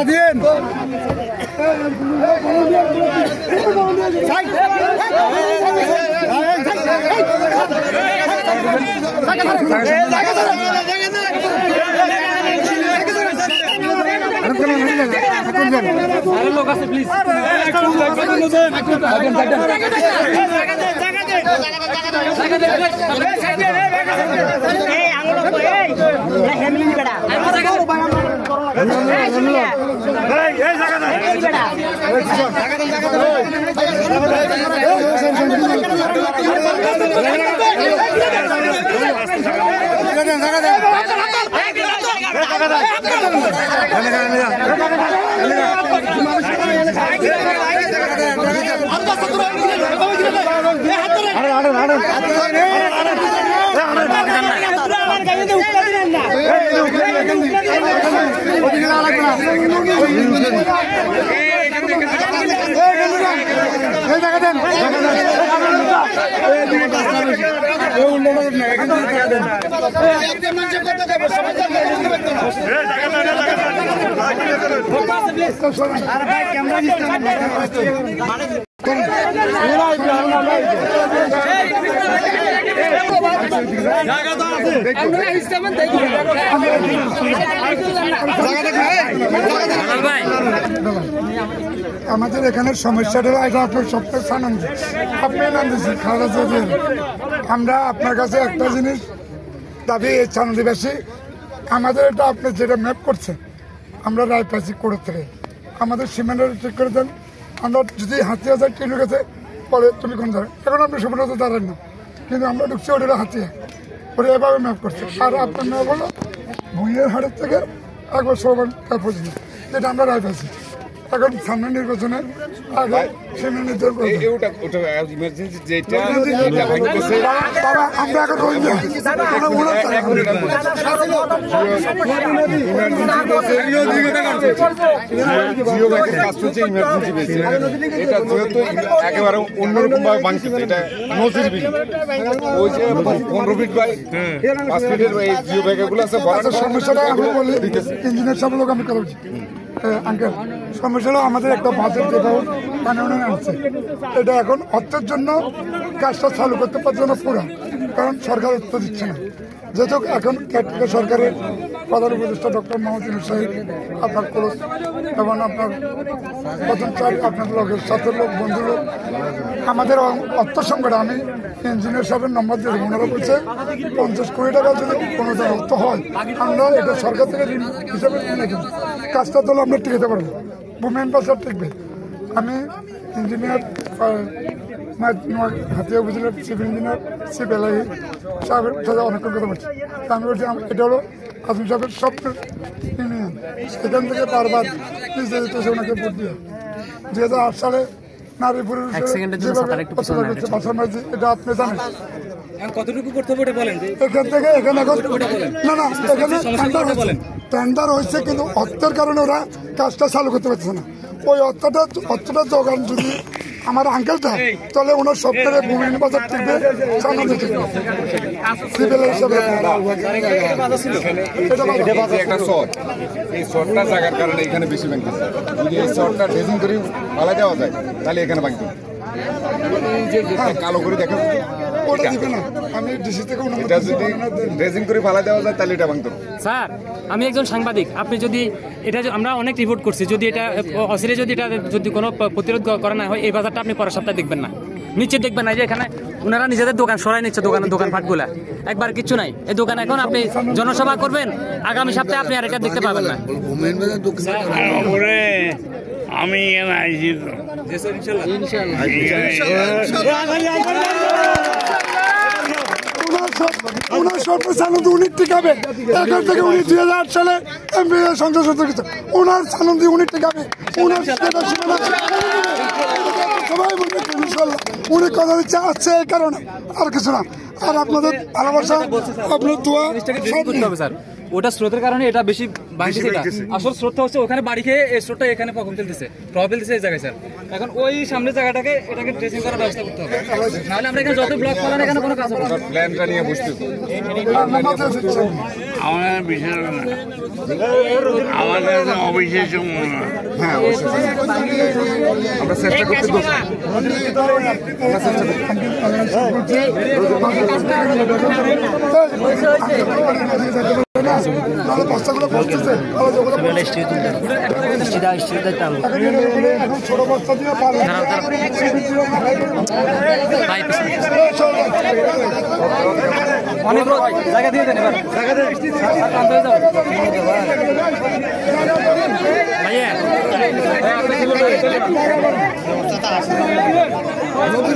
দিন লোক আছে প্লিজ আমাদের এখানের সমস্যাটা এটা আপনার সবথেকে আনন্দ আপনি আনন্দিছি খাওয়া দাওয়া আমরা আপনার কাছে একটা জিনিস দাবি চানদিবাসী আমাদের এটা আপনি যেটা ম্যাপ করছেন আমরা রায় পাইছি কোর্ট থেকে আমাদের সীমানাটা ঠিক করে দেন আমরা যদি হাতিয়া যায় ট্রেনের কাছে পরে তুমি কোন যাবে এখন আপনি সুবিধা দাঁড়ান না কিন্তু আমরা ঢুকছি ওটা হাতিয়া ওরা এভাবে ম্যাপ করছে আর আপনার ম্যাপ হলো ভুঁইয়ের হাটের থেকে একবার সমান পর্যন্ত যেটা আমরা রায় পাইছি এখন সামনে নির্বাচনের আগে সেটা নির্ধারণ করবো আমরা এখন একেবারে অন্যরকম ভাবে ভাঙছে এটা নজির বিল ওই যে 15 ফিট বাই 5 ফিটের এই জিও ব্যাগগুলো আছে সমস্যাটা আমি বলি ইঞ্জিনিয়ার সব লোক আমি কথা বলছি আঙ্কেল সমস্যা হলো আমাদের একটা বাজেট যেটা কানুনে আনছে এটা এখন অর্থের জন্য কাজটা চালু করতে পারছে না পুরো কারণ সরকার উত্তর দিচ্ছে না যেহেতু এখন কেয়ারটেকার সরকারের প্রধান উপদেষ্টা ডক্টর মোহাম্মদ সাহেব আপনার খরচ এবং আপনার প্রথম চার আপনার লোকের সাথে লোক বন্ধু লোক আমাদের অর্থ সংকট আমি ইঞ্জিনিয়ার সাহেবের নম্বর দিয়ে ওনারা বলছে 50 কোটি টাকা যদি কোনো অর্থ হয় আমরা এটা সরকার থেকে ঋণ হিসাবে নিয়ে কিন্তু কাজটা তো আমরা টিকাতে পারবো বুমেন পাশার টিকবে আমি ইঞ্জিনিয়ার হাতিয়া উপজেলার চিফ ইঞ্জিনিয়ার চিফ এলআই সাহেবের সাথে অনেকক্ষণ কথা বলছি আমি বলছি এটা হলো আজম সাহেবের স্বপ্ন ইউনিয়ন এখান থেকে বারবার ওনাকে ভোট দিয়ে 2008 সালে নারীপুরের বাসা মাঝি এটা আপনি জানেন কতটুকু করতে হবে বলেন এখান থেকে এখানে না না এখানে টেন্ডার হয়েছে কিন্তু অর্থের কারণে ওরা কাজটা চালু করতে পারছে না ওই অর্থটা যোগান যদি আমার আঙ্কেলটা তাহলে ওনার সপ্তাহে ভূমি বাজার থেকে সিভিল হিসাবে একটা শর্ট এই শর্টটা জায়গার কারণে এখানে বেশি ভাঙতেছে যদি এই শর্টটা ড্রেজিং করে ভালো দেওয়া যায় তাহলে এখানে ভাঙতে কালো করে দেখা স্যার আমি একজন সাংবাদিক আপনি যদি এটা আমরা অনেক রিপোর্ট করছি যদি এটা অচিরে যদি এটা যদি কোনো প্রতিরোধ করা না হয় এই বাজারটা আপনি পরের সপ্তাহে দেখবেন না নিশ্চিত দেখবেন না যে এখানে ওনারা নিজেদের দোকান সরাই নিচ্ছে দোকান ফাটগুলা একবার কিচ্ছু নাই এই দোকান এখন আপনি জনসভা করবেন আগামী সপ্তাহে আপনি আর এটা দেখতে পাবেন না আমি ওনার সর্বসানন্দ উনি টিকাবে এখান থেকে উনি 2008 সালে এমপি সংসদ সদস্য ওনার সানন্দ উনি টিকাবে ওনার সবাই বলবে ইনশাল্লাহ উনি কথা দিচ্ছে আসছে এই কারণে আর কিছু না আর আপনাদের ভালোবাসা আপনার দোয়া ওটা স্রোতের কারণে এটা বেশি ভাঙছে। এটা ভাঙতেছে। আসল স্রোতটা হচ্ছে ওখানে বাড়ি খেয়ে এই স্রোতটা এখানে প্রভাব ফেলতেছে এই জায়গায় স্যার। এখন ওই সামনের জায়গাটাকে এটাকে ড্রেসিং করার ব্যবস্থা করতে হবে, নাহলে আমরা এখানে যত ব্লক ফেলান এখানে কোনো কাজ হবে না। প্ল্যানটা নিয়ে বুঝতে হবে। আমাদের বিষয় না, আমাদের অবিশেষ মনে হয়। হ্যাঁ অবশ্যই। আমরা চেষ্টা করতে দোষ নেই। আমরা চেষ্টা করতে বস্তাগুলো পড়তেছে এখন ছোট বস্তা দিয়ে পারে ভাই অনেক জায়গা দিয়ে দেন, এবার জায়গা দিয়ে আর কাম হয়ে যাবে। ভাইয়া নদী